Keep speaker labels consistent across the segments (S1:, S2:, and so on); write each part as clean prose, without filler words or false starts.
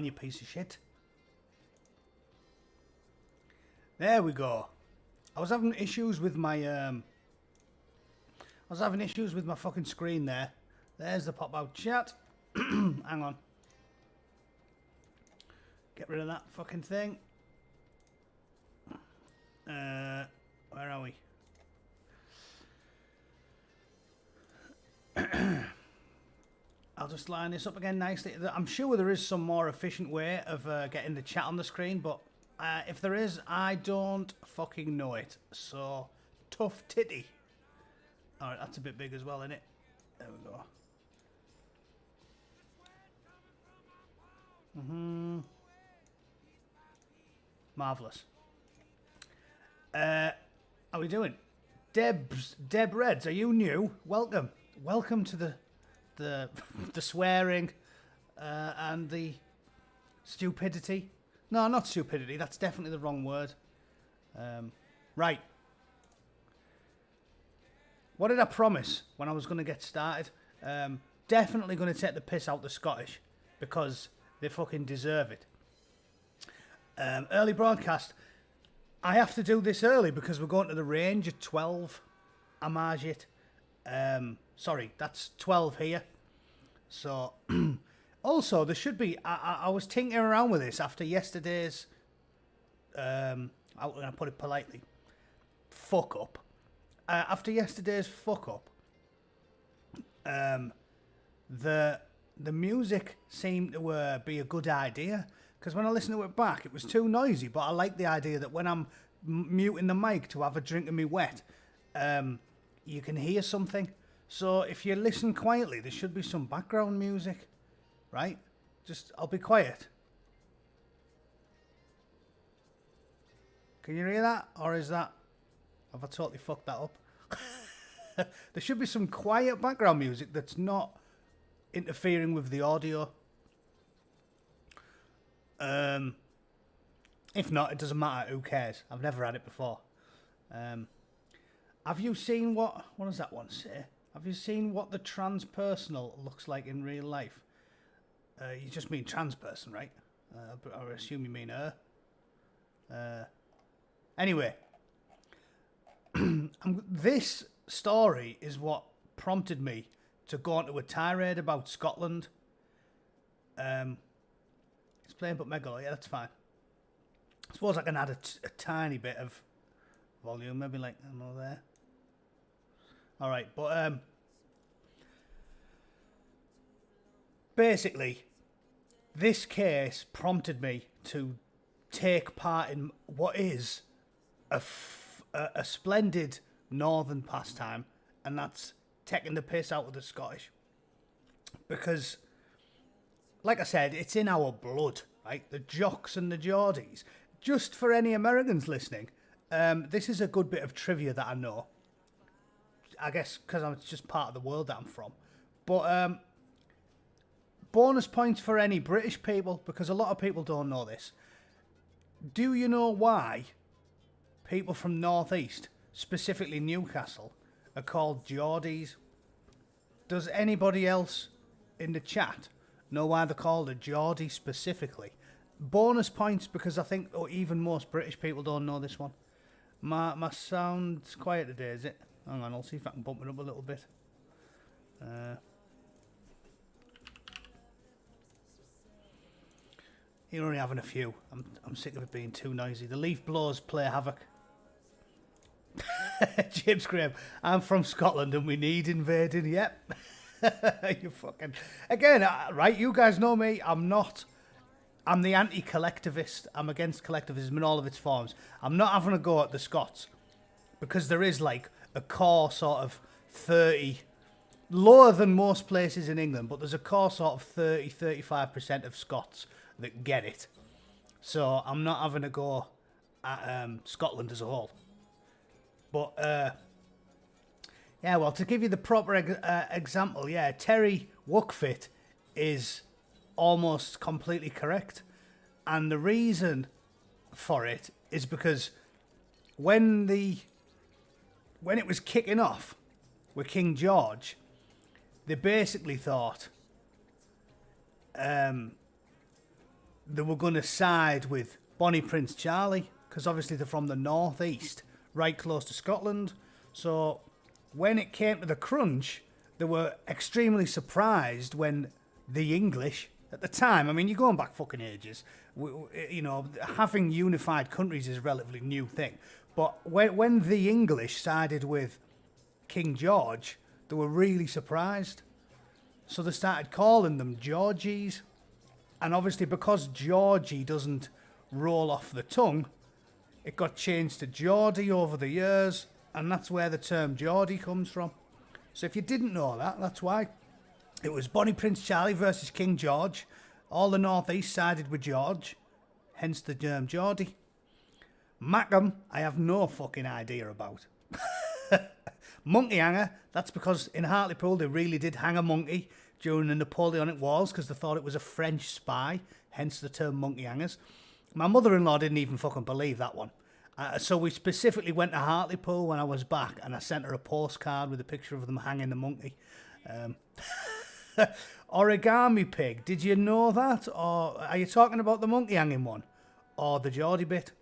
S1: on, you piece of shit. There we go. I was having issues with my fucking screen there. There's the pop-out chat. Hang on. Get rid of that fucking thing. Where are we? I'll just line this up again nicely. I'm sure there is some more efficient way of getting the chat on the screen, but if there is, I don't fucking know it. So, tough titty. Alright, that's a bit big as well, isn't it? There we go. Marvellous. How are we doing? Deb Reds, are you new? Welcome. Welcome to the swearing and the stupidity. No, not stupidity. That's definitely the wrong word. Right. What did I promise when I was going to get started? Definitely going to take the piss out the Scottish because they fucking deserve it. Early broadcast. I have to do this early because we're going to the range at 12. Amajit. Sorry, that's 12 here. So, also, there should be... I was tinkering around with this after yesterday's... I'm going to put it politely. Fuck up. After yesterday's fuck up, the music seemed to be a good idea. Because when I listened to it back, it was too noisy. But I like the idea that when I'm muting the mic to have a drink of me wet, you can hear something. So if you listen quietly, there should be some background music, right? Just, I'll be quiet. Can you hear that? Or is that... Have I totally fucked that up? There should be some quiet background music that's not interfering with the audio. If not, it doesn't matter. Who cares? I've never had it before. Have you seen what does that one say? Have you seen what the transpersonal looks like in real life? You just mean trans person, right? But I assume you mean her. Anyway, this story is what prompted me to go into a tirade about Scotland. It's playing but Megalo, yeah, that's fine. I suppose I can add a tiny bit of volume, maybe like I don't know there. Alright, but basically, this case prompted me to take part in what is a splendid northern pastime, and that's taking the piss out of the Scottish. Because, like I said, it's in our blood, right? The jocks and the Geordies. Just for any Americans listening, this is a good bit of trivia that I know. I guess because it's just part of the world that I'm from. But bonus points for any British people, because a lot of people don't know this. Do you know why people from North East, specifically Newcastle, are called Geordies? Does anybody else in the chat know why they're called a Geordie specifically? Bonus points, because I think even most British people don't know this one. My sound's quiet today, is it? Hang on, I'll see if I can bump it up a little bit. You're only having a few. I'm sick of it being too noisy. The leaf blowers play havoc. James Graham, I'm from Scotland and we need invading. Yep. You fucking... Again, right, you guys know me. I'm the anti-collectivist. I'm against collectivism in all of its forms. I'm not having a go at the Scots. Because there is like a core sort of 30... Lower than most places in England, but there's a core sort of 30-35% of Scots that get it. So I'm not having a go at Scotland as a whole. But, yeah, well, to give you the proper example, yeah, Terry Wuckfit is almost completely correct. And the reason for it is because when it was kicking off with King George, they basically thought they were going to side with Bonnie Prince Charlie, because obviously they're from the northeast, right close to Scotland. So when it came to the crunch, they were extremely surprised when the English, at the time, I mean, you're going back fucking ages, you know, having unified countries is a relatively new thing. But when the English sided with King George, they were really surprised. So they started calling them Georgies. And obviously because Georgie doesn't roll off the tongue, it got changed to Geordie over the years, and that's where the term Geordie comes from. So if you didn't know that, that's why. It was Bonnie Prince Charlie versus King George. All the northeast sided with George, hence the term Geordie. Mackem, I have no fucking idea about. Monkey hanger, that's because in Hartlepool they really did hang a monkey during the Napoleonic Wars because they thought it was a French spy, hence the term monkey hangers. My mother-in-law didn't even fucking believe that one. So we specifically went to Hartlepool when I was back, and I sent her a postcard with a picture of them hanging the monkey. Origami pig, did you know that? Or are you talking about the monkey hanging one? Or the Geordie bit?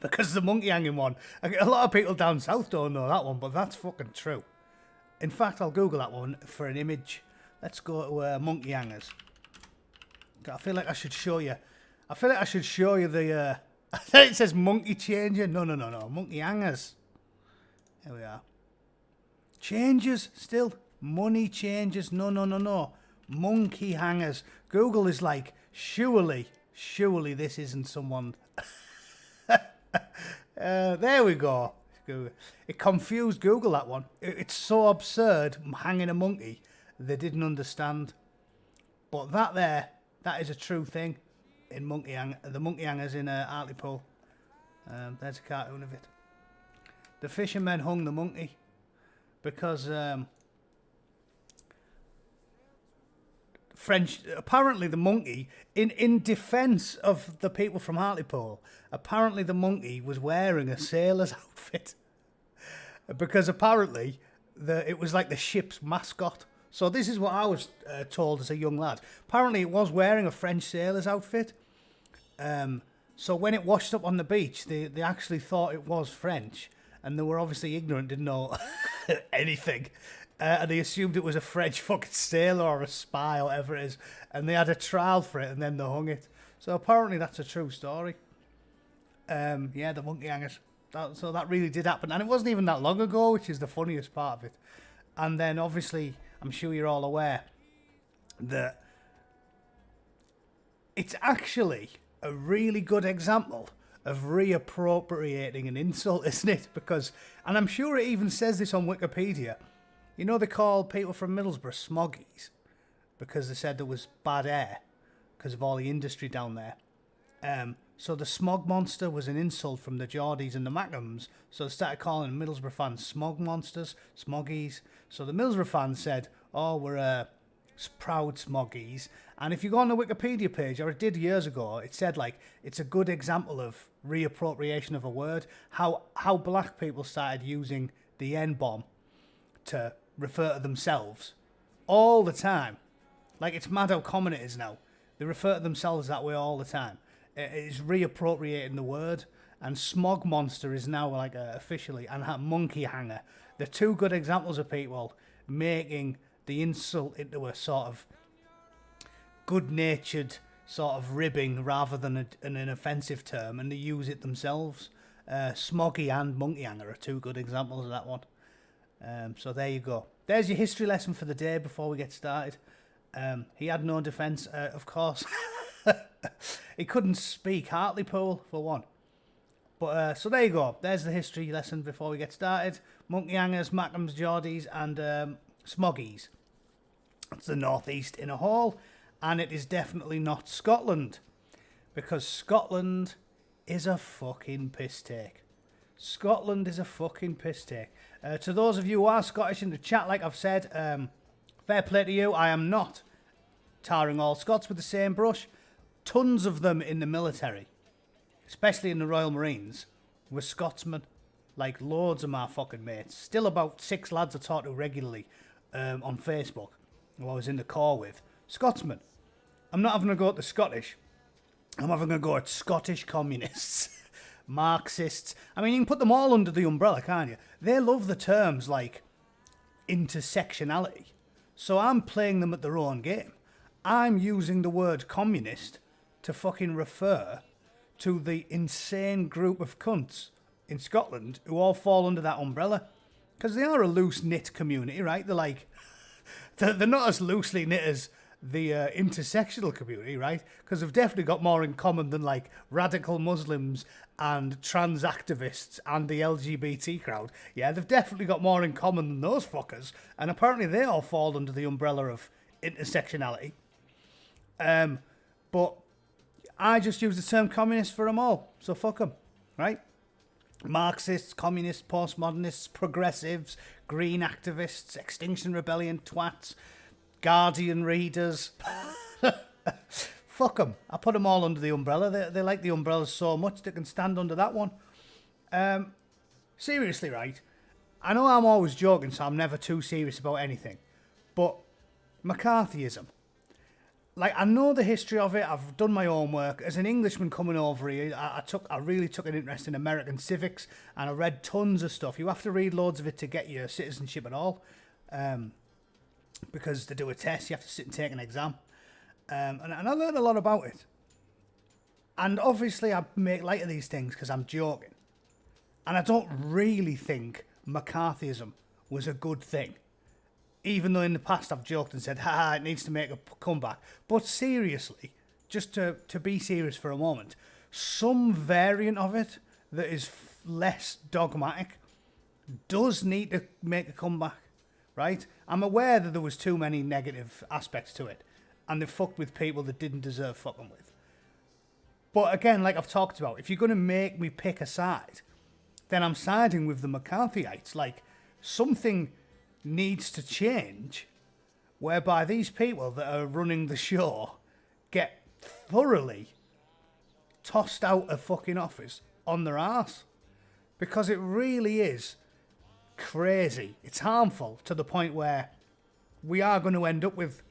S1: Because the monkey hanging one, a lot of people down south don't know that one, but that's fucking true. In fact, I'll Google that one for an image. Let's go to monkey hangers. I feel like I should show you. I feel like I should show you the... it says monkey changer. No. Monkey hangers. Here we are. Changes still. Money changes. No. Monkey hangers. Google is like, surely this isn't someone... there we go. It confused Google, that one. It's so absurd, hanging a monkey, they didn't understand. But that is a true thing in the monkey hangers in Hartlepool. There's a cartoon of it. The fishermen hung the monkey because French, apparently the monkey, in defence of the people from Hartlepool, apparently the monkey was wearing a sailor's outfit. Because apparently it was like the ship's mascot. So this is what I was told as a young lad. Apparently it was wearing a French sailor's outfit. So when it washed up on the beach, they actually thought it was French. And they were obviously ignorant, didn't know anything. And they assumed it was a French fucking sailor or a spy or whatever it is. And they had a trial for it and then they hung it. So apparently that's a true story. Yeah, the monkey hangers. So that really did happen. And it wasn't even that long ago, which is the funniest part of it. And then obviously, I'm sure you're all aware that it's actually a really good example of reappropriating an insult, isn't it? Because, and I'm sure it even says this on Wikipedia, you know they call people from Middlesbrough smoggies because they said there was bad air because of all the industry down there. So the smog monster was an insult from the Geordies and the Mackems, so they started calling Middlesbrough fans smog monsters, smoggies. So the Middlesbrough fans said, oh, we're proud smoggies. And if you go on the Wikipedia page, or it did years ago, it said like it's a good example of reappropriation of a word, how black people started using the N-bomb to refer to themselves all the time. Like, it's mad how common it is now. They refer to themselves that way all the time. It is reappropriating the word. And smog monster is now like officially, and monkey hanger. They're two good examples of people making the insult into a sort of good-natured sort of ribbing rather than an offensive term, and they use it themselves. Smoggy and monkey hanger are two good examples of that one. So there you go. There's your history lesson for the day before we get started. He had no defence, of course. He couldn't speak Hartlepool, for one. But so there you go. There's the history lesson before we get started. Monkey hangers, Mackems, Geordies, and smoggies. That's the northeast in a whole. And it is definitely not Scotland. Because Scotland is a fucking piss take. Scotland is a fucking piss take. To those of you who are Scottish in the chat, like I've said, fair play to you. I am not tarring all Scots with the same brush. Tons of them in the military, especially in the Royal Marines, were Scotsmen. Like, loads of my fucking mates. Still about 6 lads I talk to regularly on Facebook, who I was in the Corps with. Scotsmen. I'm not having a go at the Scottish. I'm having a go at Scottish communists, Marxists. I mean, you can put them all under the umbrella, can't you? They love the terms like intersectionality. So I'm playing them at their own game. I'm using the word communist to fucking refer to the insane group of cunts in Scotland who all fall under that umbrella. Because they are a loose-knit community, right? They're like, they're not as loosely knit as the intersectional community, right? Because they've definitely got more in common than like radical Muslims and trans activists and the LGBT crowd. Yeah, they've definitely got more in common than those fuckers. And apparently they all fall under the umbrella of intersectionality. But I just use the term communist for them all. So fuck them, right? Marxists, communists, postmodernists, progressives, green activists, Extinction Rebellion twats, Guardian readers. Fuck them. I put them all under the umbrella. They like the umbrellas so much they can stand under that one. Seriously, right? I know I'm always joking, so I'm never too serious about anything. But McCarthyism. Like, I know the history of it. I've done my own work. As an Englishman coming over here, I really took an interest in American civics, and I read tons of stuff. You have to read loads of it to get your citizenship at all, because to do a test, you have to sit and take an exam. And I learned a lot about it. And obviously, I make light of these things because I'm joking. And I don't really think McCarthyism was a good thing. Even though in the past I've joked and said, it needs to make a comeback. But seriously, just to be serious for a moment, some variant of it that is less dogmatic does need to make a comeback, right? I'm aware that there was too many negative aspects to it, and they fucked with people that didn't deserve fucking with. But again, like I've talked about, if you're going to make me pick a side, then I'm siding with the McCarthyites. Like, something needs to change whereby these people that are running the show get thoroughly tossed out of fucking office on their arse. Because it really is crazy. It's harmful to the point where we are going to end up with...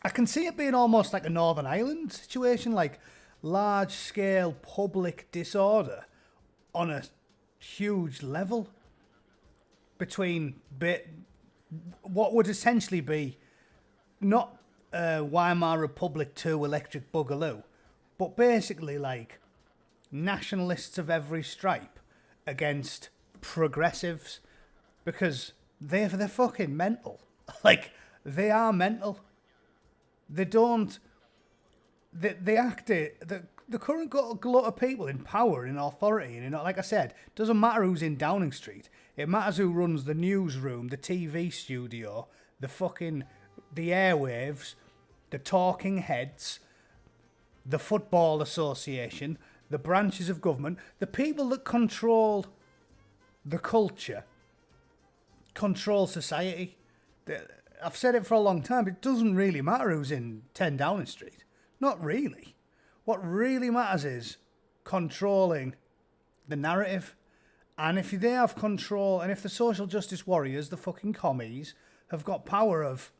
S1: I can see it being almost like a Northern Ireland situation, like large-scale public disorder on a huge level between what would essentially be not Weimar Republic 2 Electric Boogaloo, but basically like nationalists of every stripe against progressives, because they're fucking mental. Like, they are mental. They don't... They act it... The current glut of people in power and authority, and you know, like I said, doesn't matter who's in Downing Street. It matters who runs the newsroom, the TV studio, the airwaves, the talking heads, the football association, the branches of government, the people that control the culture, control society. I've said it for a long time. It doesn't really matter who's in 10 Downing Street. Not really. What really matters is controlling the narrative. And if they have control, and if the social justice warriors, the fucking commies, have got power of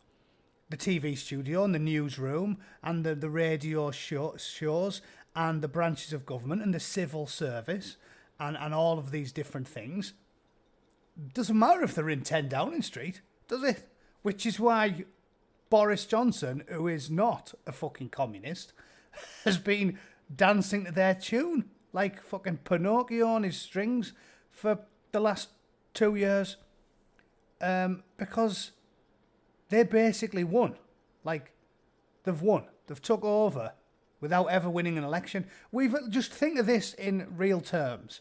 S1: the TV studio and the newsroom and the radio shows and the branches of government and the civil service and all of these different things, doesn't matter if they're in 10 Downing Street, does it? Which is why Boris Johnson, who is not a fucking communist, has been dancing to their tune like fucking Pinocchio on his strings for the last 2 years, because they basically won. Like, they've won. They've took over without ever winning an election. Just think of this in real terms.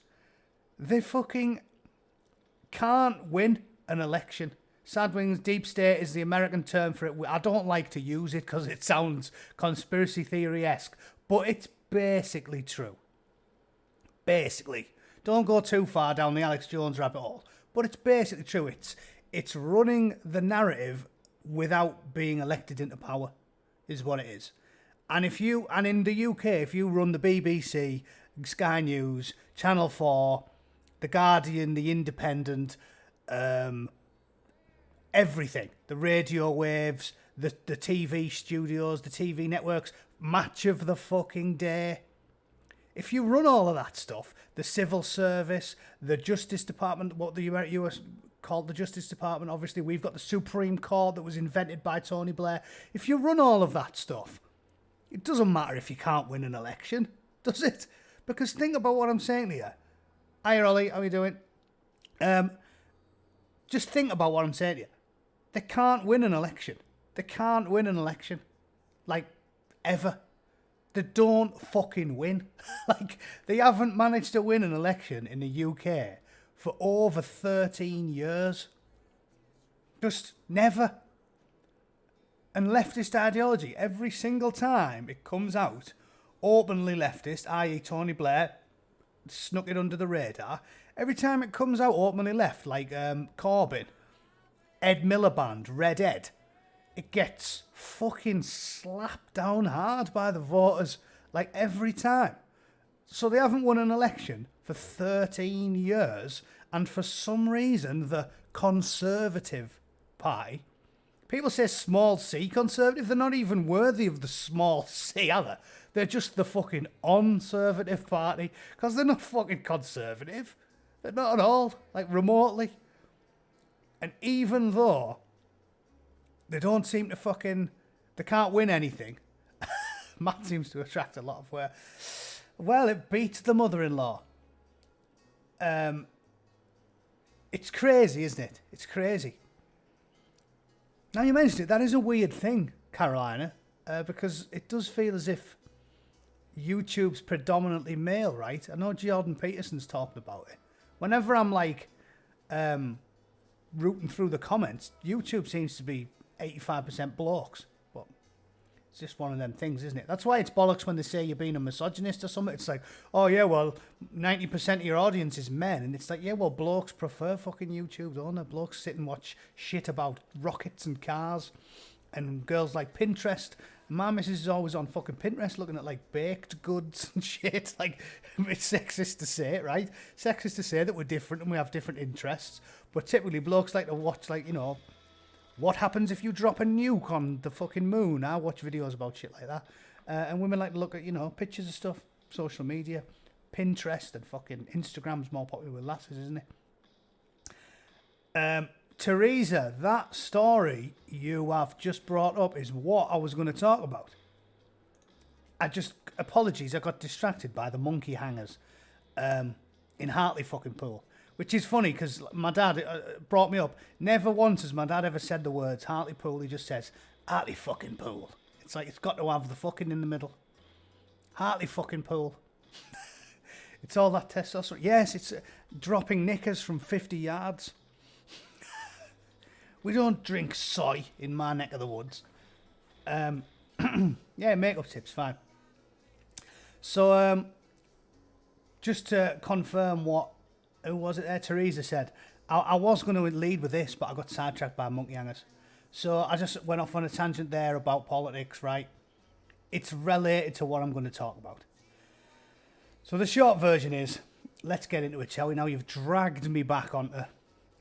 S1: They fucking can't win an election. Sadwings, deep state is the American term for it. I don't like to use it because it sounds conspiracy theory-esque, but it's basically true. Basically. Don't go too far down the Alex Jones rabbit hole, but it's basically true. It's running the narrative without being elected into power, is what it is. And in the UK, if you run the BBC, Sky News, Channel 4, The Guardian, The Independent, everything, the radio waves, the TV studios, the TV networks, match of the fucking day. If you run all of that stuff, the civil service, the Justice Department, what the US called the Justice Department, obviously we've got the Supreme Court that was invented by Tony Blair. If you run all of that stuff, it doesn't matter if you can't win an election, does it? Because think about what I'm saying to you. Hi, Ollie, how are you doing? Just think about what I'm saying to you. They can't win an election. They can't win an election. Like, ever. They don't fucking win. Like, they haven't managed to win an election in the UK for over 13 years. Just never. And leftist ideology, every single time it comes out, openly leftist, i.e. Tony Blair, snuck it under the radar. Every time it comes out openly left, like Corbyn, Ed Miliband, Red Ed, it gets fucking slapped down hard by the voters, like every time. So they haven't won an election for 13 years, and for some reason, the Conservative Party, people say small c Conservative, they're not even worthy of the small c, are they? They're just the fucking Conservative Party, because they're not fucking conservative. They're not at all, like remotely. And even though they don't seem to fucking, they can't win anything, Matt seems to attract a lot of where, well, it beats the mother-in-law. It's crazy, isn't it? It's crazy. Now you mentioned it, that is a weird thing, Carolina, because it does feel as if YouTube's predominantly male, right? I know Jordan Peterson's talking about it. Whenever I'm like rooting through the comments, YouTube seems to be 85% blokes. But it's just one of them things, isn't it? That's why it's bollocks when they say you're being a misogynist or something. It's like, oh yeah, well, 90% of your audience is men. And it's like, yeah, well, blokes prefer fucking YouTube, don't they? Blokes sit and watch shit about rockets and cars. And girls like Pinterest. My missus is always on fucking Pinterest looking at like baked goods and shit. Like, it's sexist to say it, right? Sexist to say that we're different and we have different interests. But typically blokes like to watch, like, you know, what happens if you drop a nuke on the fucking moon? I watch videos about shit like that. And women like to look at, you know, pictures of stuff, social media, Pinterest, and fucking Instagram's more popular with lasses, isn't it? Teresa, that story you have just brought up is what I was going to talk about. Apologies, I got distracted by the monkey hangers in Hartley fucking Pool. Which is funny because my dad brought me up. Never once has my dad ever said the words Hartley Pool. He just says, Hartley fucking Pool. It's like it's got to have the fucking in the middle. Hartley fucking Pool. It's all that testosterone. Yes, it's dropping knickers from 50 yards. We don't drink soy in my neck of the woods. Yeah, makeup tips, fine. So, just to confirm what, who was it there? Teresa said. I was going to lead with this, but I got sidetracked by monkey hangers. So I just went off on a tangent there about politics, right? It's related to what I'm going to talk about. So the short version is, let's get into it, shall we? Now you've dragged me back onto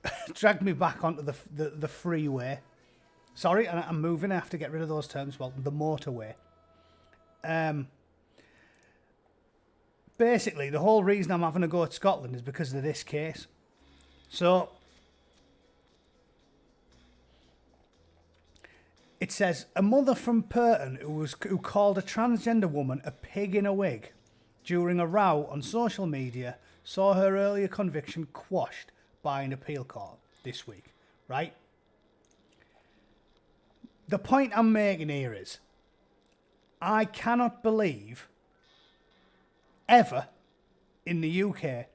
S1: the freeway. Sorry, I'm moving. I have to get rid of those terms. Well, the motorway. Basically, the whole reason I'm having a go at Scotland is because of this case. So, it says, a mother from Purton who called a transgender woman a pig in a wig during a row on social media saw her earlier conviction quashed by an appeal court this week, right? The point I'm making here is, I cannot believe ever in the UK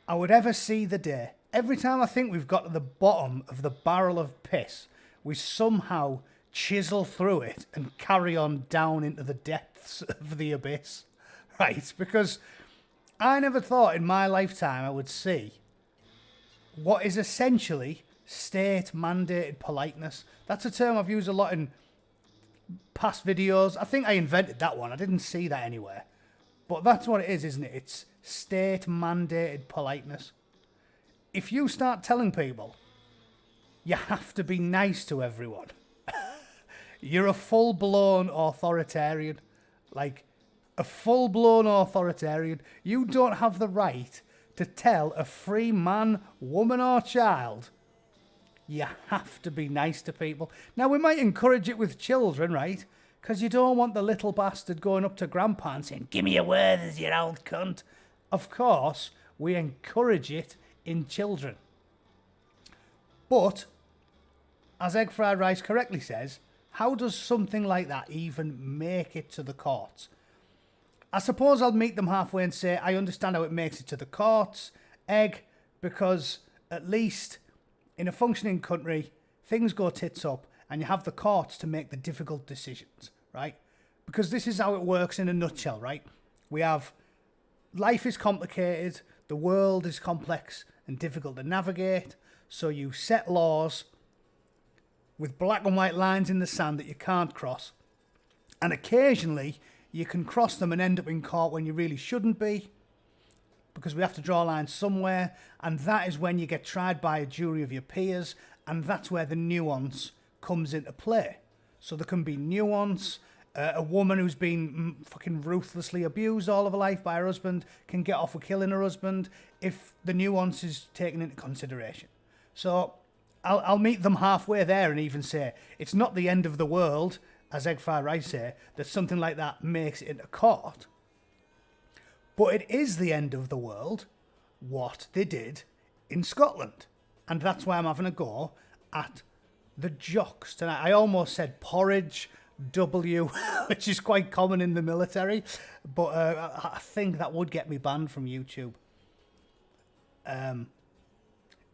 S1: I would ever see the day. Every time I think we've got to the bottom of the barrel of piss, we somehow chisel through it and carry on down into the depths of the abyss, right? Because I never thought in my lifetime I would see what is essentially state-mandated politeness. That's a term I've used a lot in past videos. I think I invented that one. I didn't see that anywhere. But that's what it is, isn't it? It's state-mandated politeness. If you start telling people you have to be nice to everyone, You're a full-blown authoritarian. Like, a full-blown authoritarian. You don't have the right to tell a free man, woman or child you have to be nice to people. Now, we might encourage it with children, right? Because you don't want the little bastard going up to grandpa and saying, give me your words, you old cunt. Of course, we encourage it in children. But, as Egg Fried Rice correctly says, how does something like that even make it to the courts? I suppose I'll meet them halfway and say, I understand how it makes it to the courts, Egg, because at least in a functioning country, things go tits up and you have the courts to make the difficult decisions, right? Because this is how it works in a nutshell, right? We have, life is complicated, the world is complex and difficult to navigate, so you set laws with black and white lines in the sand that you can't cross. And occasionally, you can cross them and end up in court when you really shouldn't be, because we have to draw lines somewhere, and that is when you get tried by a jury of your peers, and that's where the nuance comes into play. So there can be nuance. A woman who's been fucking ruthlessly abused all of her life by her husband can get off with killing her husband if the nuance is taken into consideration. So I'll meet them halfway there and even say, it's not the end of the world, as Egg Fried Rice say, that something like that makes it into court. But it is the end of the world what they did in Scotland. And that's why I'm having a go at the jocks tonight. I almost said porridge, W, which is quite common in the military. But I think that would get me banned from YouTube.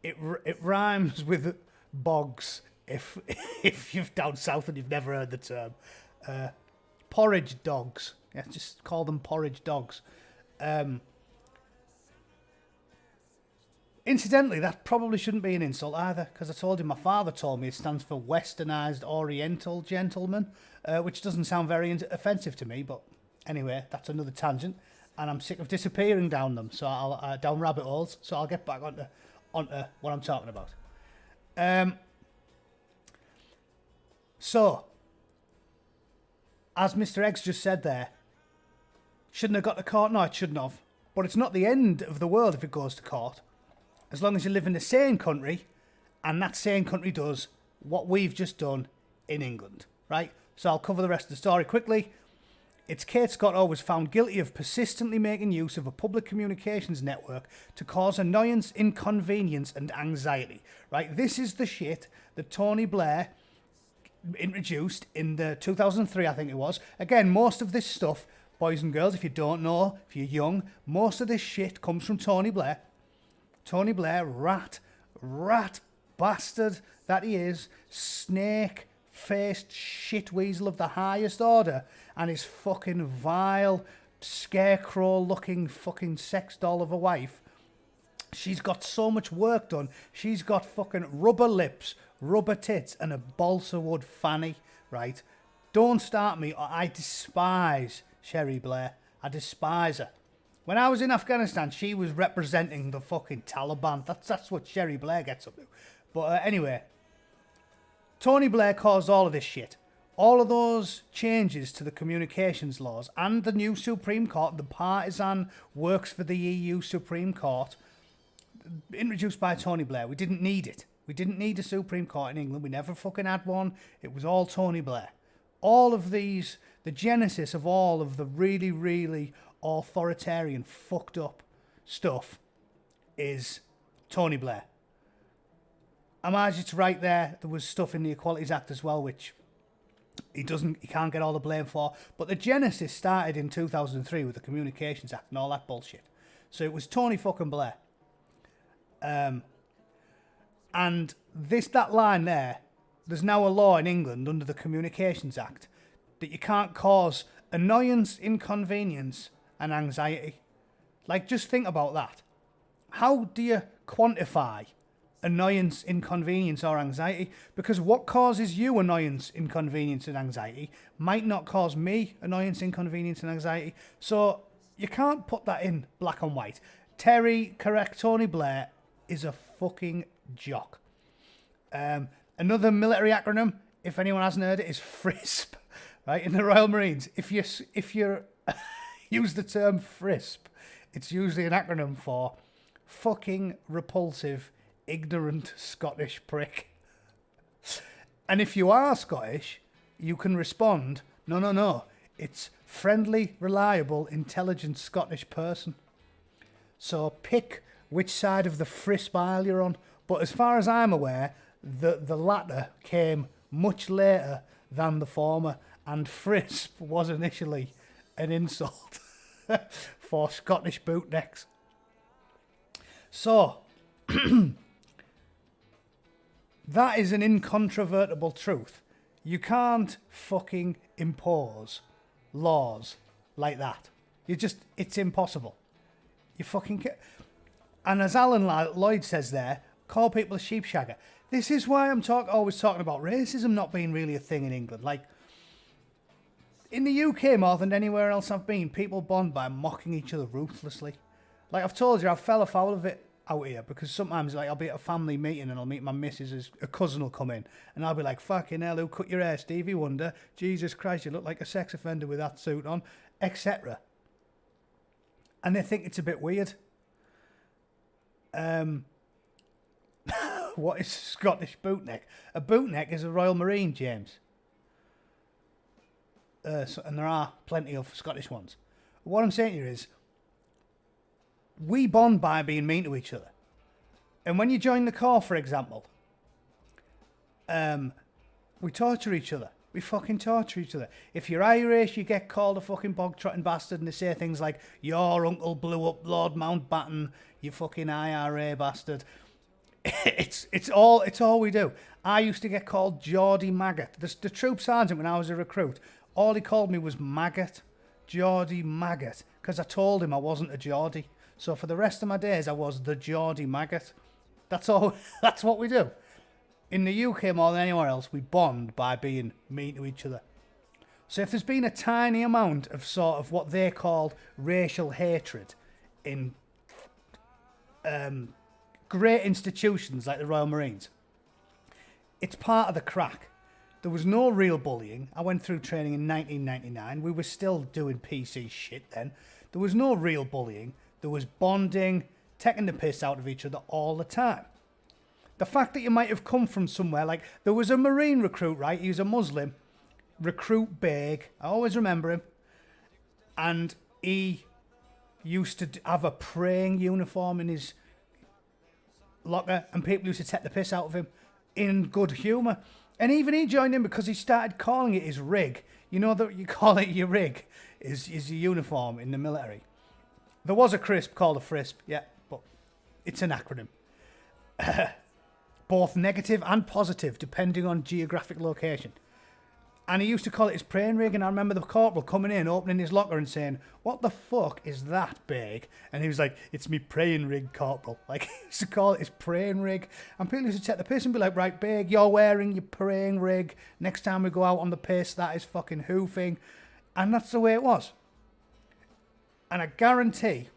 S1: It rhymes with bogs if you're down south and you've never heard the term. Porridge dogs. Yeah, just call them porridge dogs. Incidentally, that probably shouldn't be an insult either, because I told him my father told me it stands for Westernized Oriental Gentleman, which doesn't sound very offensive to me, but anyway, that's another tangent, and I'm sick of disappearing down them, so I'll down rabbit holes, so I'll get back onto what I'm talking about. So, as Mr. Eggs just said there, shouldn't have got to court? No, it shouldn't have. But it's not the end of the world if it goes to court. As long as you live in the same country, and that same country does what we've just done in England, right? So I'll cover the rest of the story quickly. It's Kate Scott was found guilty of persistently making use of a public communications network to cause annoyance, inconvenience, and anxiety, right? This is the shit that Tony Blair introduced in the 2003, I think it was. Again, most of this stuff, boys and girls, if you don't know, if you're young, most of this shit comes from Tony Blair. Tony Blair, rat bastard that he is, snake-faced shit weasel of the highest order, and his fucking vile, scarecrow-looking fucking sex doll of a wife. She's got so much work done. She's got fucking rubber lips, rubber tits, and a balsa wood fanny, right? Don't start me. I despise Sherry Blair. I despise her. When I was in Afghanistan, she was representing the fucking Taliban. That's what Sherry Blair gets up to. But anyway, Tony Blair caused all of this shit. All of those changes to the communications laws and the new Supreme Court, the partisan works for the EU Supreme Court, introduced by Tony Blair. We didn't need it. We didn't need a Supreme Court in England. We never fucking had one. It was all Tony Blair. All of these, the genesis of all of the really, really authoritarian, fucked up stuff is Tony Blair. It's right there. There was stuff in the Equalities Act as well, which he can't get all the blame for. But the genesis started in 2003 with the Communications Act and all that bullshit. So it was Tony fucking Blair. And that line there's now a law in England under the Communications Act that you can't cause annoyance, inconvenience, and anxiety. Like, just think about that. How do you quantify annoyance, inconvenience, or anxiety? Because what causes you annoyance, inconvenience, and anxiety might not cause me annoyance, inconvenience, and anxiety. So you can't put that in black and white. Terry, correct, Tony Blair is a fucking jock. Another military acronym if anyone hasn't heard it, is FRISP, right? In the Royal Marines, if you use the term FRISP, it's usually an acronym for fucking repulsive, ignorant Scottish prick. And if you are Scottish, you can respond, no, it's friendly, reliable, intelligent Scottish person. So pick which side of the FRISP aisle you're on. But as far as I'm aware, the latter came much later than the former, and FRISP was initially an insult for Scottish bootnecks. So, that is an incontrovertible truth. You can't fucking impose laws like that. It's impossible. You fucking can't. And as Alan Lloyd says there, call people a sheepshagger. This is why I'm always talking about racism not being really a thing in England. Like, in the UK more than anywhere else I've been, people bond by mocking each other ruthlessly. Like I've told you, I fell afoul of it out here because sometimes like I'll be at a family meeting and I'll meet my missus, as a cousin will come in and I'll be like, fucking hell, who cut your hair, Stevie Wonder? Jesus Christ, you look like a sex offender with that suit on, etc. And they think it's a bit weird. What is a Scottish bootneck? A bootneck is a Royal Marine, James. And there are plenty of Scottish ones. What I'm saying here is, we bond by being mean to each other. And when you join the Corps, for example, we torture each other. We fucking torture each other. If you're Irish, you get called a fucking bog-trotting bastard, and they say things like, your uncle blew up Lord Mountbatten, you fucking IRA bastard. It's all we do. I used to get called Geordie Maggot. The troop sergeant, when I was a recruit, all he called me was Maggot. Geordie Maggot. Because I told him I wasn't a Geordie. So for the rest of my days, I was the Geordie Maggot. That's all. That's what we do. In the UK, more than anywhere else, we bond by being mean to each other. So if there's been a tiny amount of sort of what they called racial hatred in great institutions like the Royal Marines, it's part of the crack. There was no real bullying. I went through training in 1999. We were still doing PC shit then. There was no real bullying. There was bonding, taking the piss out of each other all the time. The fact that you might have come from somewhere, like there was a Marine recruit, right? He was a Muslim, recruit Beg. I always remember him. And he used to have a praying uniform in his locker, and people used to take the piss out of him in good humour. And even he joined in because he started calling it his rig. You know that you call it your rig is your uniform in the military. There was a crisp called a FRISP, yeah, but it's an acronym. Both negative and positive, depending on geographic location. And he used to call it his praying rig, and I remember the corporal coming in, opening his locker and saying, what the fuck is that, Big? And he was like, it's me praying rig, corporal. Like, he used to call it his praying rig. And people used to take the piss and be like, right, Big, you're wearing your praying rig. Next time we go out on the piss, that is fucking hoofing. And that's the way it was. And I guarantee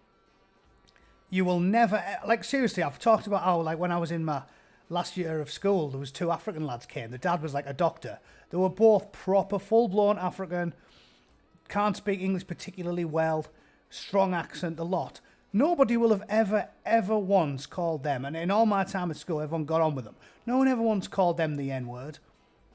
S1: you will never, like seriously, I've talked about how, like when I was in my last year of school, there was two African lads came. The dad was like a doctor. They were both proper, full-blown African, can't speak English particularly well, strong accent, a lot. Nobody will have ever once called them, and in all my time at school, everyone got on with them. No one ever once called them the N-word,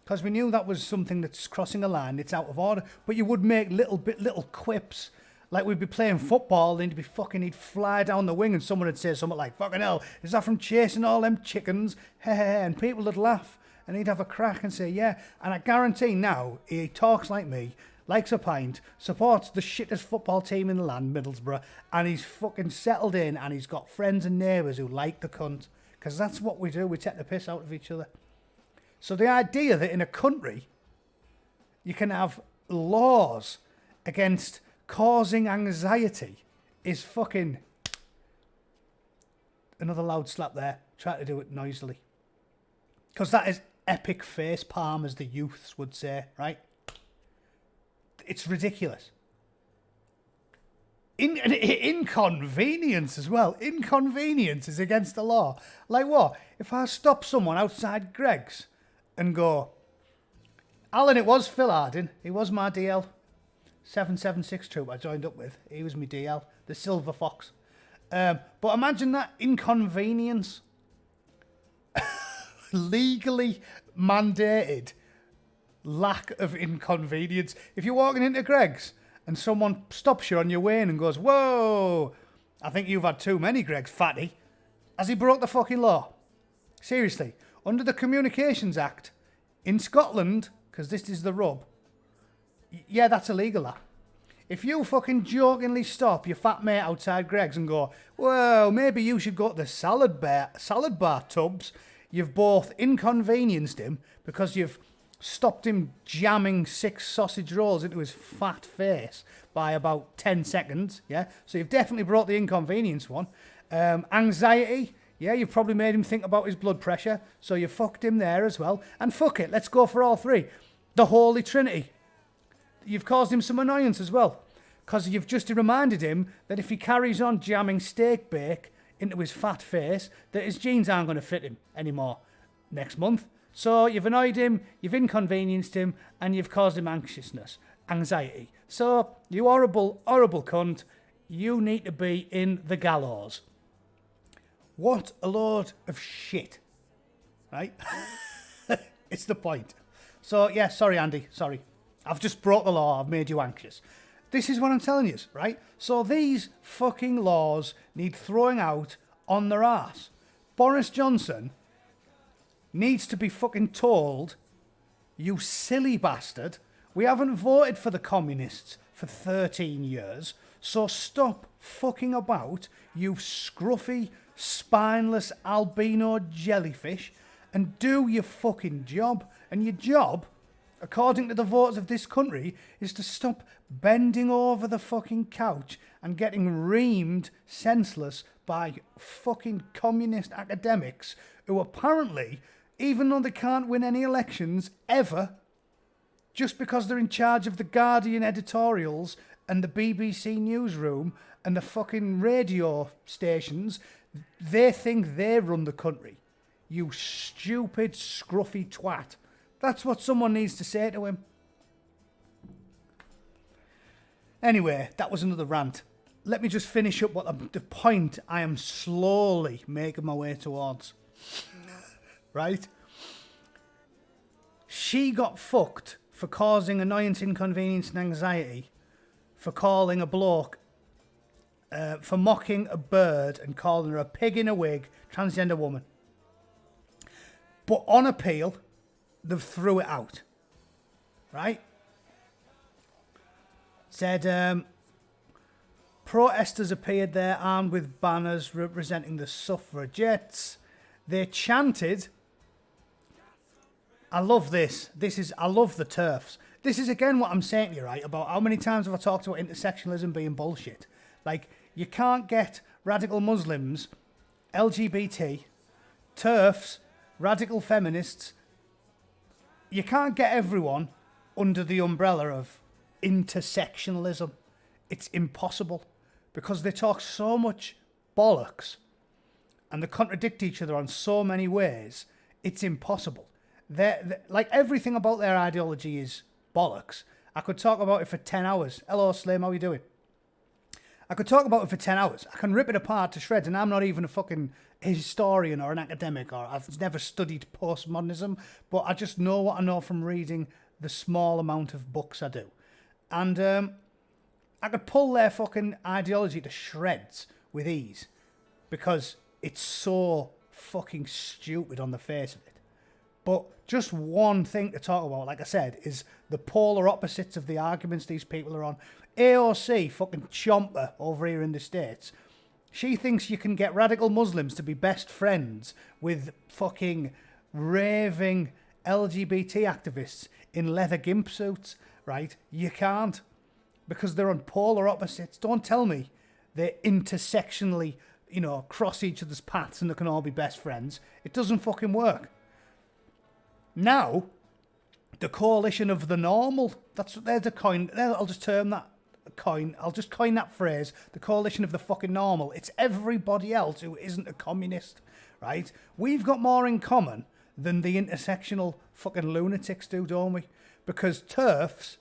S1: because we knew that was something that's crossing a line, it's out of order. But you would make little quips. Like we'd be playing football, and he'd fly down the wing, and someone would say something like, fucking hell, is that from chasing all them chickens? And people would laugh, and he'd have a crack and say, yeah. And I guarantee now, he talks like me, likes a pint, supports the shittest football team in the land, Middlesbrough, and he's fucking settled in, and he's got friends and neighbours who like the cunt, because that's what we do, we take the piss out of each other. So the idea that in a country, you can have laws against causing anxiety is fucking... Another loud slap there. Try to do it noisily. Because that is epic face palm, as the youths would say, right? It's ridiculous. Inconvenience as well. Inconvenience is against the law. Like what? If I stop someone outside Greg's and go, Alan, it was Phil Harding. He was my DL. 776 troop I joined up with. He was my DL. The Silver Fox. But imagine that inconvenience. Legally mandated lack of inconvenience. If you're walking into Greg's and someone stops you on your way in and goes, whoa, I think you've had too many, Greg's, fatty. Has he broke the fucking law? Seriously. Under the Communications Act, in Scotland, because this is the rub, yeah, that's illegal, that. If you fucking jokingly stop your fat mate outside Greg's and go, well, maybe you should go to the salad bar tubs, you've both inconvenienced him because you've stopped him jamming 6 sausage rolls into his fat face by about 10 seconds, yeah? So you've definitely brought the inconvenience one. Anxiety, yeah, you've probably made him think about his blood pressure, so you fucked him there as well. And fuck it, let's go for all three. The Holy Trinity. You've caused him some annoyance as well, because you've just reminded him that if he carries on jamming steak bake into his fat face, that his jeans aren't going to fit him anymore next month. So you've annoyed him, you've inconvenienced him, and you've caused him anxiety. So, you horrible, horrible cunt, you need to be in the gallows. What a load of shit. Right? It's the point. So, yeah, sorry, Andy, sorry. I've just brought the law, I've made you anxious. This is what I'm telling you, right? So these fucking laws need throwing out on their arse. Boris Johnson needs to be fucking told, you silly bastard, we haven't voted for the communists for 13 years, so stop fucking about, you scruffy, spineless albino jellyfish, and do your fucking job. And your job, according to the voters of this country, is to stop bending over the fucking couch and getting reamed senseless by fucking communist academics who apparently, even though they can't win any elections ever, just because they're in charge of the Guardian editorials and the BBC newsroom and the fucking radio stations, they think they run the country. You stupid, scruffy twat. That's what someone needs to say to him. Anyway, that was another rant. Let me just finish up what the point I am slowly making my way towards. Right? She got fucked for causing annoyance, inconvenience and anxiety, for calling a bloke, for mocking a bird and calling her a pig in a wig, transgender woman. But on appeal, they threw it out. Right? Said, protesters appeared there armed with banners representing the suffragettes. They chanted, I love this. I love the TERFs. This is again what I'm saying to you, right? About how many times have I talked about intersectionalism being bullshit? Like, you can't get radical Muslims, LGBT, TERFs, radical feminists. You can't get everyone under the umbrella of intersectionalism. It's impossible because they talk so much bollocks and they contradict each other on so many ways. It's impossible. They're, like, everything about their ideology is bollocks. I could talk about it for 10 hours. Hello, Slim, how you doing? I could talk about it for 10 hours. I can rip it apart to shreds, and I'm not even a fucking historian or an academic, or I've never studied postmodernism, but I just know what I know from reading the small amount of books I do. And I could pull their fucking ideology to shreds with ease because it's so fucking stupid on the face of it. But just one thing to talk about, like I said, is the polar opposites of the arguments these people are on. AOC, fucking chomper over here in the States, she thinks you can get radical Muslims to be best friends with fucking raving LGBT activists in leather gimp suits, right? You can't, because they're on polar opposites. Don't tell me they intersectionally, cross each other's paths and they can all be best friends. It doesn't fucking work. Now, the coalition of the normal, that's what they're the coin. I'll just term that coin. I'll just coin that phrase. The coalition of the fucking normal. It's everybody else who isn't a communist, right? We've got more in common than the intersectional fucking lunatics do, don't we? because TERFs,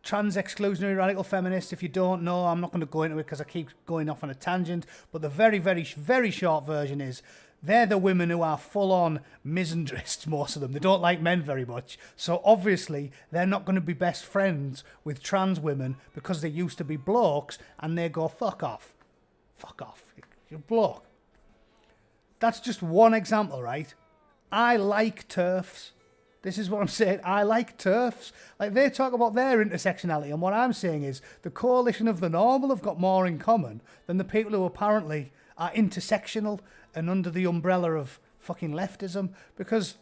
S1: trans exclusionary radical feminists, if you don't know, I'm not going to go into it because I keep going off on a tangent, but the very, very, very short version is they're the women who are full-on misandrists, most of them. They don't like men very much. So obviously, they're not going to be best friends with trans women because they used to be blokes, and they go, fuck off. Fuck off. You're a bloke. That's just one example, right? I like TERFs. This is what I'm saying. I like TERFs. Like, they talk about their intersectionality, and what I'm saying is the coalition of the normal have got more in common than the people who apparently are intersectional and under the umbrella of fucking leftism, because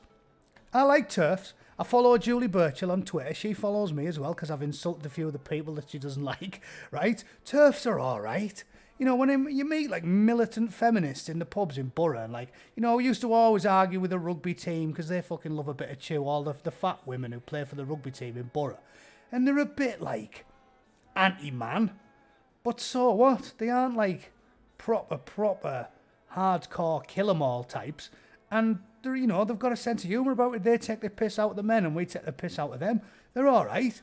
S1: I like TERFs. I follow Julie Burchill on Twitter. She follows me as well because I've insulted a few of the people that she doesn't like, right? TERFs are all right. You know, when you meet, like, militant feminists in the pubs in Borough, and, like, you know, we used to always argue with the rugby team because they fucking love a bit of chew, all the fat women who play for the rugby team in Borough. And they're a bit, like, anti-man. But so what? They aren't, like, proper hardcore kill 'em all types, and they're, you know, they've got a sense of humour about it. They take the piss out of the men and we take the piss out of them. They're all right,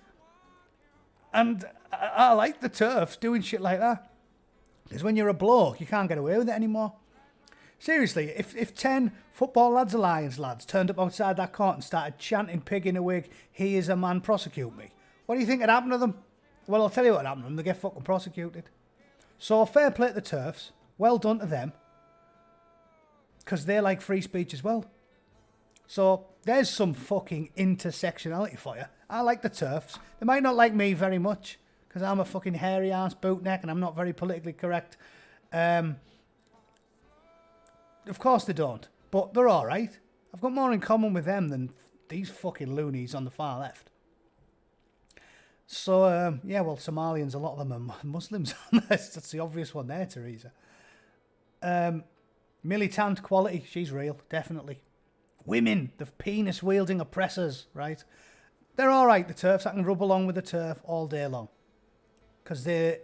S1: and I like the TERFs doing shit like that, because when you're a bloke you can't get away with it anymore. Seriously, if 10 football lads, Alliance lads, turned up outside that court and started chanting "pig in a wig, he is a man, prosecute me," what do you think would happen to them? Well, I'll tell you what happened to them. They get fucking prosecuted. So fair play to the TERFs. Well done to them. Because they like free speech as well. So there's some fucking intersectionality for you. I like the TERFs. They might not like me very much because I'm a fucking hairy ass bootneck and I'm not very politically correct. Of course they don't. But they're alright. I've got more in common with them than these fucking loonies on the far left. So, yeah, well, Somalians, a lot of them are Muslims. That's the obvious one there, Teresa. Militant quality, she's real, definitely. Women, the penis-wielding oppressors, right? They're all right, the TERFs. I can rub along with the TERF all day long because they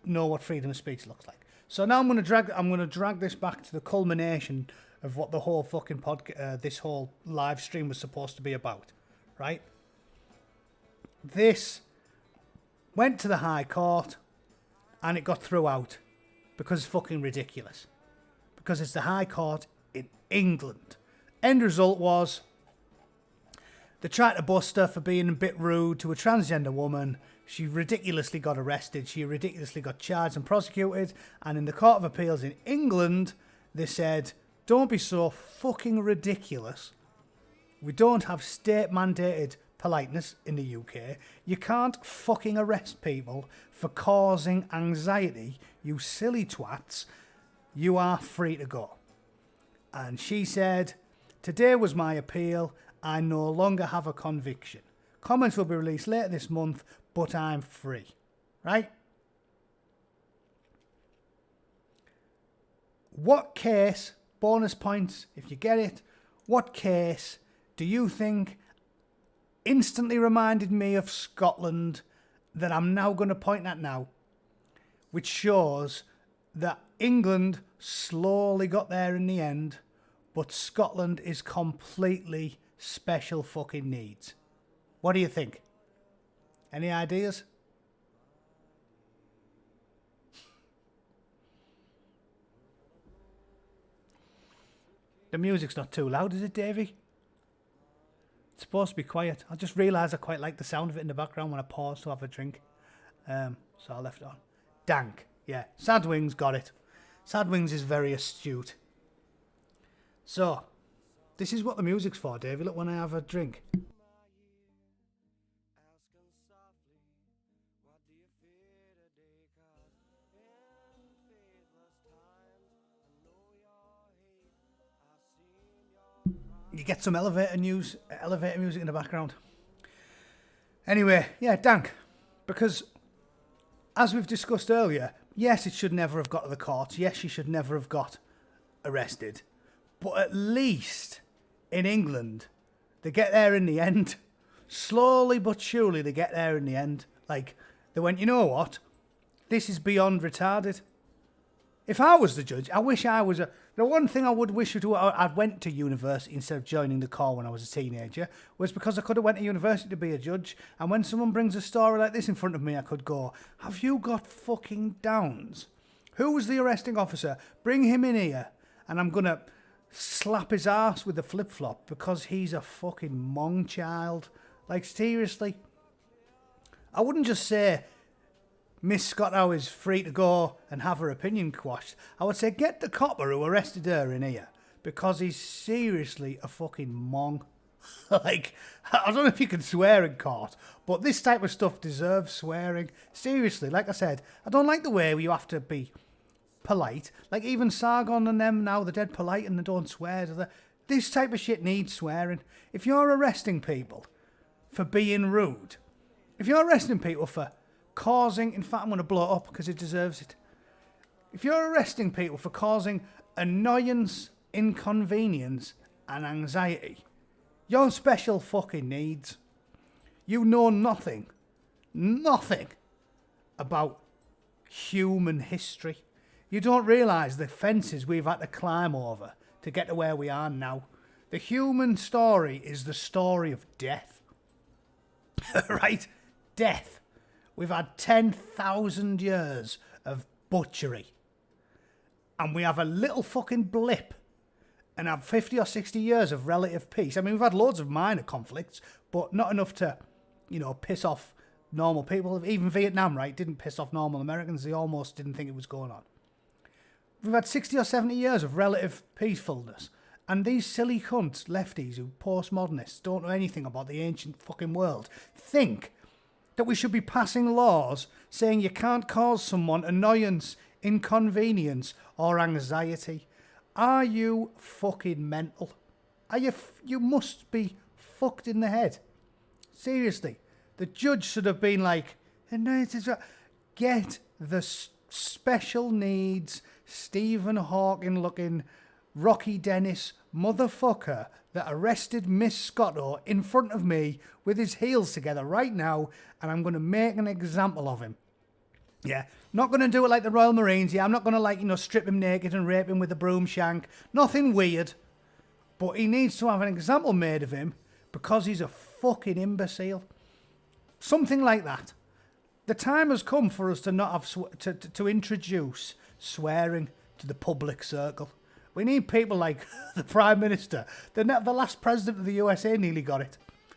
S1: know what freedom of speech looks like. So now I'm going to drag this back to the culmination of what the whole fucking this whole live stream was supposed to be about, right? This went to the High Court and it got thrown out because it's fucking ridiculous. Because it's the High Court in England. End result was they tried to bust her for being a bit rude to a transgender woman. She ridiculously got arrested. She ridiculously got charged and prosecuted. And in the Court of Appeals in England, they said, don't be so fucking ridiculous. We don't have state-mandated politeness in the UK. You can't fucking arrest people for causing anxiety, you silly twats. You are free to go. And she said, today was my appeal. I no longer have a conviction. Comments will be released later this month, but I'm free. Right? What case, bonus points if you get it, what case do you think instantly reminded me of Scotland that I'm now going to point at now, which shows that England slowly got there in the end, but Scotland is completely special fucking needs. What do you think? Any ideas? The music's not too loud, is it, Davey? It's supposed to be quiet. I just realised I quite like the sound of it in the background when I pause to have a drink. So I left it on. Dank. Yeah, Sadwings got it. Sadwings is very astute. So, this is what the music's for, Davey. Look, when I have a drink. You get some elevator music in the background. Anyway, yeah, dank. Because, as we've discussed earlier, yes, it should never have got to the courts. Yes, she should never have got arrested. But at least in England, they get there in the end. Slowly but surely, they get there in the end. Like, they went, you know what? This is beyond retarded. If I was the judge, I wish I was a... The one thing I would wish I'd went to university instead of joining the corps when I was a teenager was because I could have went to university to be a judge. And when someone brings a story like this in front of me, I could go, have you got fucking downs? Who was the arresting officer? Bring him in here. And I'm going to slap his ass with a flip-flop because he's a fucking mong child. Like, seriously. I wouldn't just say... Miss Scotto is free to go and have her opinion quashed. I would say get the copper who arrested her in here because he's seriously a fucking mong. Like, I don't know if you can swear in court, but this type of stuff deserves swearing. Seriously, like I said, I don't like the way you have to be polite. Like even Sargon and them now, they're dead polite and they don't swear. This type of shit needs swearing. If you're arresting people for being rude, if you're arresting people for causing, in fact, I'm going to blow it up because it deserves it. If you're arresting people for causing annoyance, inconvenience, and anxiety, you're special fucking needs. You know nothing about human history. You don't realise the fences we've had to climb over to get to where we are now. The human story is the story of death. Right? Death. We've had 10,000 years of butchery. And we have a little fucking blip and have 50 or 60 years of relative peace. I mean, we've had loads of minor conflicts, but not enough to, piss off normal people. Even Vietnam, right, didn't piss off normal Americans. They almost didn't think it was going on. We've had 60 or 70 years of relative peacefulness. And these silly cunts, lefties, who postmodernists, don't know anything about the ancient fucking world, think that we should be passing laws saying you can't cause someone annoyance, inconvenience, or anxiety. Are you fucking mental? You must be fucked in the head. Seriously. The judge should have been like, get the special needs, Stephen Hawking looking, Rocky Dennis motherfucker that arrested Miss Scotto in front of me with his heels together right now, and I'm going to make an example of him. Yeah, not going to do it like the Royal Marines. Yeah, I'm not going to strip him naked and rape him with a broom shank. Nothing weird. But he needs to have an example made of him because he's a fucking imbecile. Something like that. The time has come for us to not have to introduce swearing to the public circle. We need people like the Prime Minister. The last president of the USA nearly got it.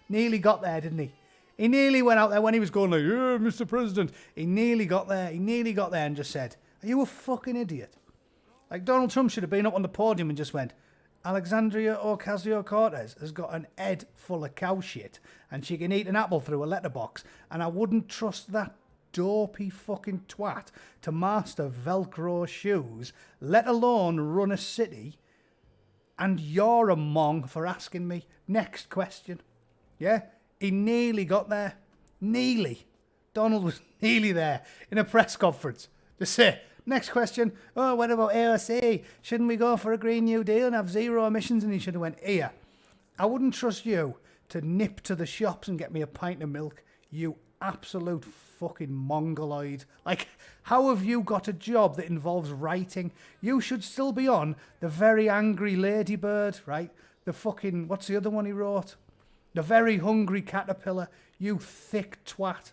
S1: Nearly got there, didn't he? He nearly went out there when he was going like, yeah, Mr. President. He nearly got there. He nearly got there and just said, are you a fucking idiot? Like Donald Trump should have been up on the podium and just went, Alexandria Ocasio-Cortez has got an head full of cow shit and she can eat an apple through a letterbox, and I wouldn't trust that dopey fucking twat to master Velcro shoes, let alone run a city, and you're a mong for asking me. Next question. Yeah? He nearly got there. Nearly. Donald was nearly there in a press conference to say, next question, oh, what about AOC? Shouldn't we go for a Green New Deal and have zero emissions? And he should have went, here, I wouldn't trust you to nip to the shops and get me a pint of milk, you absolute fucking mongoloid. Like, how have you got a job that involves writing? You should still be on the Very Angry Ladybird, right? The fucking, what's the other one he wrote? The Very Hungry Caterpillar, you thick twat.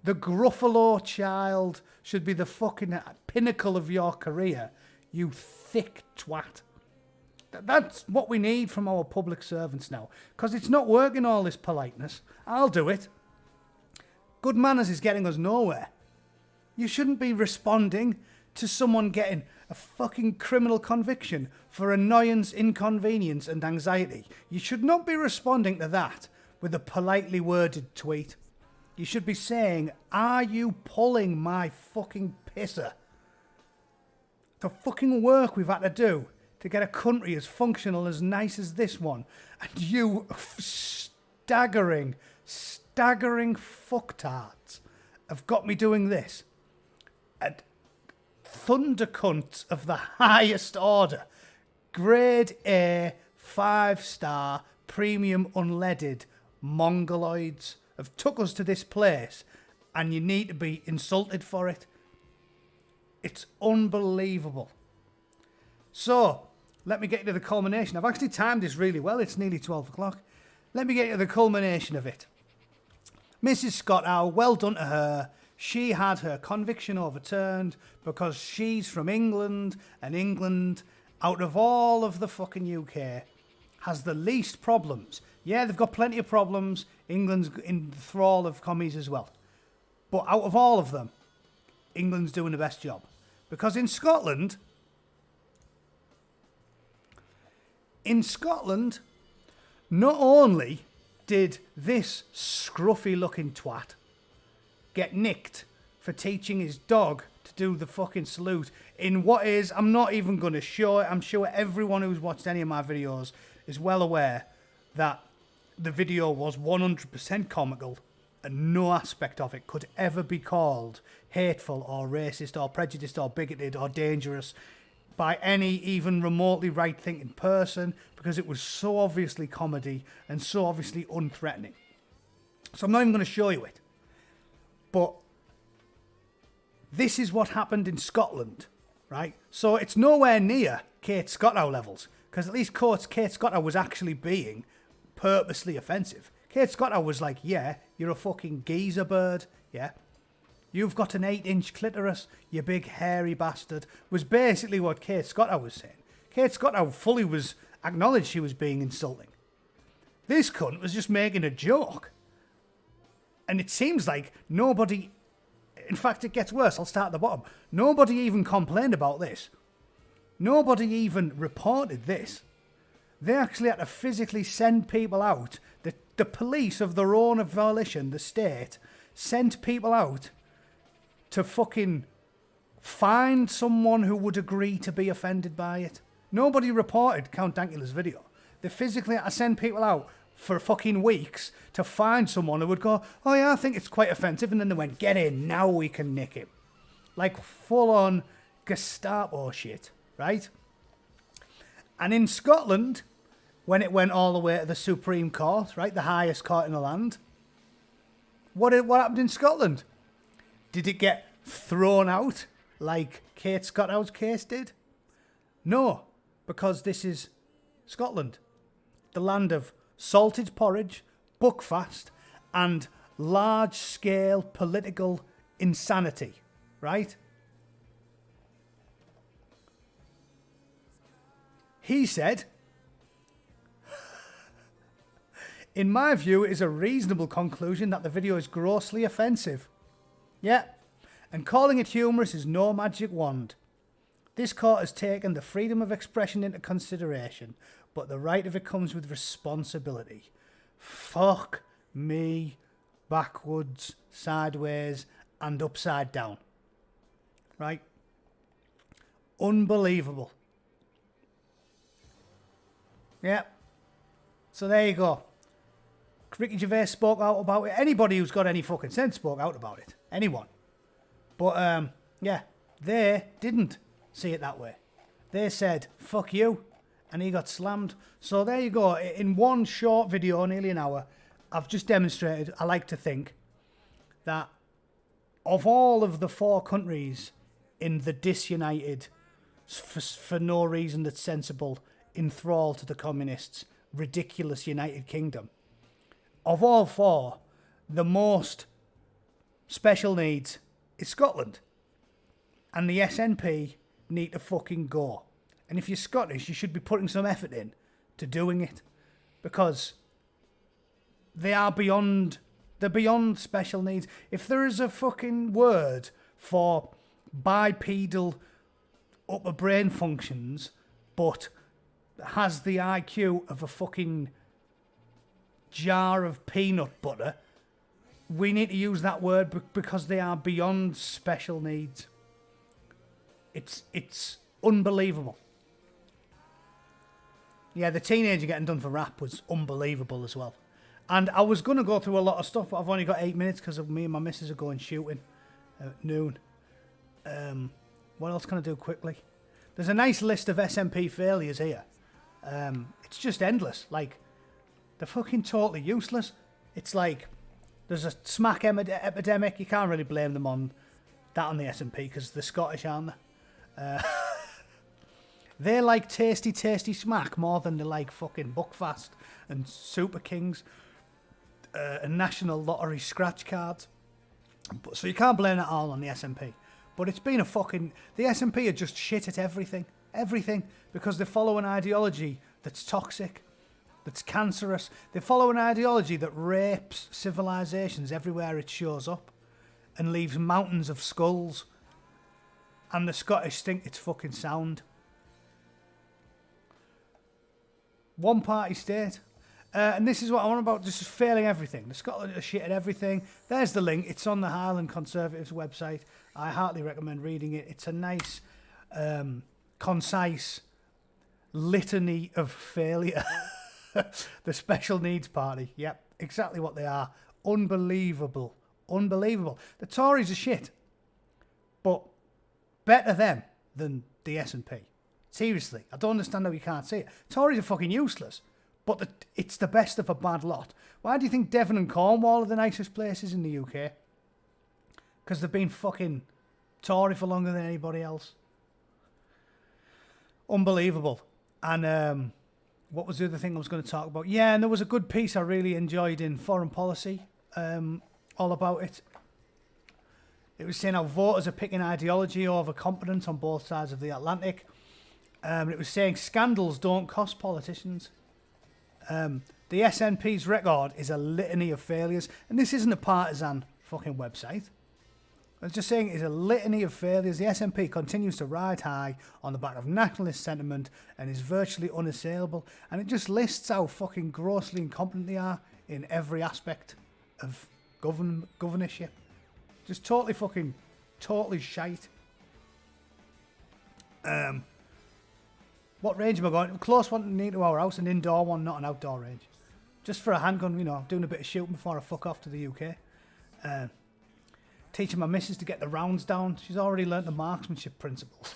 S1: The Gruffalo Child should be the fucking pinnacle of your career, you thick twat. That's what we need from our public servants now, because it's not working, all this politeness. I'll do it. Good manners is getting us nowhere. You shouldn't be responding to someone getting a fucking criminal conviction for annoyance, inconvenience, and anxiety. You should not be responding to that with a politely worded tweet. You should be saying, are you pulling my fucking pisser? The fucking work we've had to do to get a country as functional, as nice as this one, and you staggering fucktards have got me doing this. And thunder cunts of the highest order, grade A, 5-star, premium unleaded mongoloids have took us to this place, and you need to be insulted for it. It's unbelievable. So, let me get you to the culmination. I've actually timed this really well. It's nearly 12 o'clock. Let me get you to the culmination of it. Mrs. Scottow, well done to her. She had her conviction overturned because she's from England, and England, out of all of the fucking UK, has the least problems. Yeah, they've got plenty of problems. England's in the thrall of commies as well. But out of all of them, England's doing the best job. Because in Scotland, not only did this scruffy looking twat get nicked for teaching his dog to do the fucking salute in what is, I'm not even going to show it, I'm sure everyone who's watched any of my videos is well aware that the video was 100% comical and no aspect of it could ever be called hateful or racist or prejudiced or bigoted or dangerous by any even remotely right-thinking person, because it was so obviously comedy and so obviously unthreatening. So I'm not even going to show you it. But this is what happened in Scotland, right? So it's nowhere near Kate Scottow levels, because at least Kate Scottow was actually being purposely offensive. Kate Scottow was like, yeah, you're a fucking geezer bird, yeah? You've got an 8-inch clitoris, you big hairy bastard, was basically what Kate Scottow was saying. Kate Scottow fully was acknowledged she was being insulting. This cunt was just making a joke. And it seems like nobody, in fact it gets worse, I'll start at the bottom. Nobody even complained about this. Nobody even reported this. They actually had to physically send people out. The police of their own volition, the state, sent people out to fucking find someone who would agree to be offended by it. Nobody reported Count Dankula's video. They physically had to send people out for fucking weeks to find someone who would go, oh yeah, I think it's quite offensive, and then they went, get in, now we can nick him. Like full-on Gestapo shit, right? And in Scotland, when it went all the way to the Supreme Court, right, the highest court in the land, what happened in Scotland? Did it get thrown out like Kate Scottow's case did? No, because this is Scotland, the land of salted porridge, buckfast, and large-scale political insanity, right? He said, in my view, it is a reasonable conclusion that the video is grossly offensive. Yeah, and calling it humorous is no magic wand. This court has taken the freedom of expression into consideration, but the right of it comes with responsibility. Fuck me backwards, sideways, and upside down. Right? Unbelievable. Yeah. So there you go. Ricky Gervais spoke out about it. Anybody who's got any fucking sense spoke out about it. Anyone. But, yeah, they didn't see it that way. They said, fuck you. And he got slammed. So there you go. In one short video, nearly an hour, I've just demonstrated, I like to think, that of all of the 4 countries in the disunited, for no reason that's sensible, enthralled to the communists, ridiculous United Kingdom, of all 4, the most special needs is Scotland. And the SNP need to fucking go. And if you're Scottish, you should be putting some effort in to doing it. Because they're beyond special needs. If there is a fucking word for bipedal upper brain functions, but has the IQ of a fucking jar of peanut butter, we need to use that word because they are beyond special needs. It's unbelievable. Yeah, the teenager getting done for rap was unbelievable as well. And I was going to go through a lot of stuff, but I've only got 8 minutes because me and my missus are going shooting at noon. What else can I do quickly? There's a nice list of SNP failures here. It's just endless. Like, they're fucking totally useless. It's like, there's a smack epidemic. You can't really blame them on that on the SNP because they're Scottish, aren't they? They like tasty, tasty smack more than they like fucking Buckfast and Super Kings and National Lottery scratch cards. So you can't blame it all on the SNP. But it's been a fucking... The SNP are just shit at everything. Everything. Because they follow an ideology that's toxic, that's cancerous. They follow an ideology that rapes civilizations everywhere it shows up and leaves mountains of skulls. And the Scottish think it's fucking sound. One party state. And this is what I want about, just failing everything. The Scotland are shit at everything. There's the link. It's on the Highland Conservatives website. I heartily recommend reading it. It's a nice, concise litany of failure. The Special Needs Party. Yep, exactly what they are. Unbelievable. Unbelievable. The Tories are shit. But better them than the SNP. Seriously. I don't understand how you can't see it. Tories are fucking useless. But it's the best of a bad lot. Why do you think Devon and Cornwall are the nicest places in the UK? Because they've been fucking Tory for longer than anybody else. Unbelievable. And what was the other thing I was going to talk about? Yeah, and there was a good piece I really enjoyed in Foreign Policy, all about it. It was saying how voters are picking ideology over competence on both sides of the Atlantic. It was saying scandals don't cost politicians. The SNP's record is a litany of failures, and this isn't a partisan fucking website. I was just saying it's a litany of failures. The SNP continues to ride high on the back of nationalist sentiment and is virtually unassailable, and it just lists how fucking grossly incompetent they are in every aspect of governorship. Just totally shite. What range am I going? Close one near to our house, an indoor one, not an outdoor range. Just for a handgun, you know, doing a bit of shooting before I fuck off to the UK. Teaching my missus to get the rounds down. She's already learnt the marksmanship principles.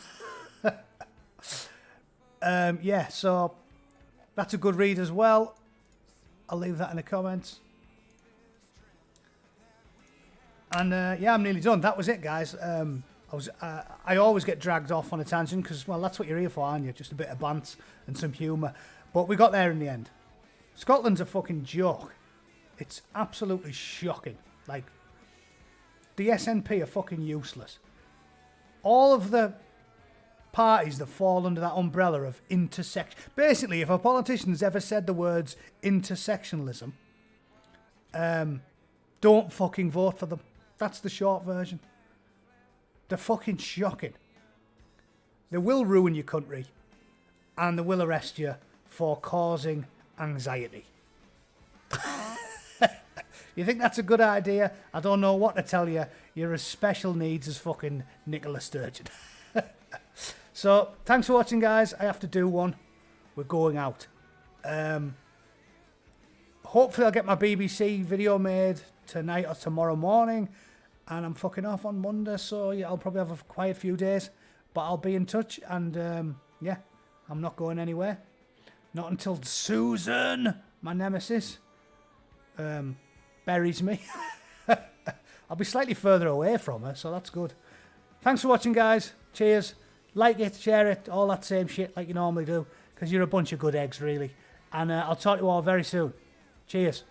S1: Yeah, so that's a good read as well. I'll leave that in the comments. And yeah, I'm nearly done. That was it, guys. I always get dragged off on a tangent because, well, that's what you're here for, aren't you? Just a bit of bants and some humour. But we got there in the end. Scotland's a fucking joke. It's absolutely shocking. Like, the SNP are fucking useless. All of the parties that fall under that umbrella of intersection... Basically, if a politician's ever said the words intersectionalism, don't fucking vote for them. That's the short version. They're fucking shocking. They will ruin your country and they will arrest you for causing anxiety. You think that's a good idea? I don't know what to tell you. You're as special needs as fucking Nicola Sturgeon. So, thanks for watching, guys. I have to do one. We're going out. Hopefully I'll get my BBC video made tonight or tomorrow morning. And I'm fucking off on Monday, so yeah, I'll probably have a quiet few days. But I'll be in touch, and yeah, I'm not going anywhere. Not until Susan, my nemesis, buries me. I'll be slightly further away from her, so that's good. Thanks for watching, guys. Cheers. Like it, share it, all that same shit like you normally do, because you're a bunch of good eggs, really. And I'll talk to you all very soon. Cheers.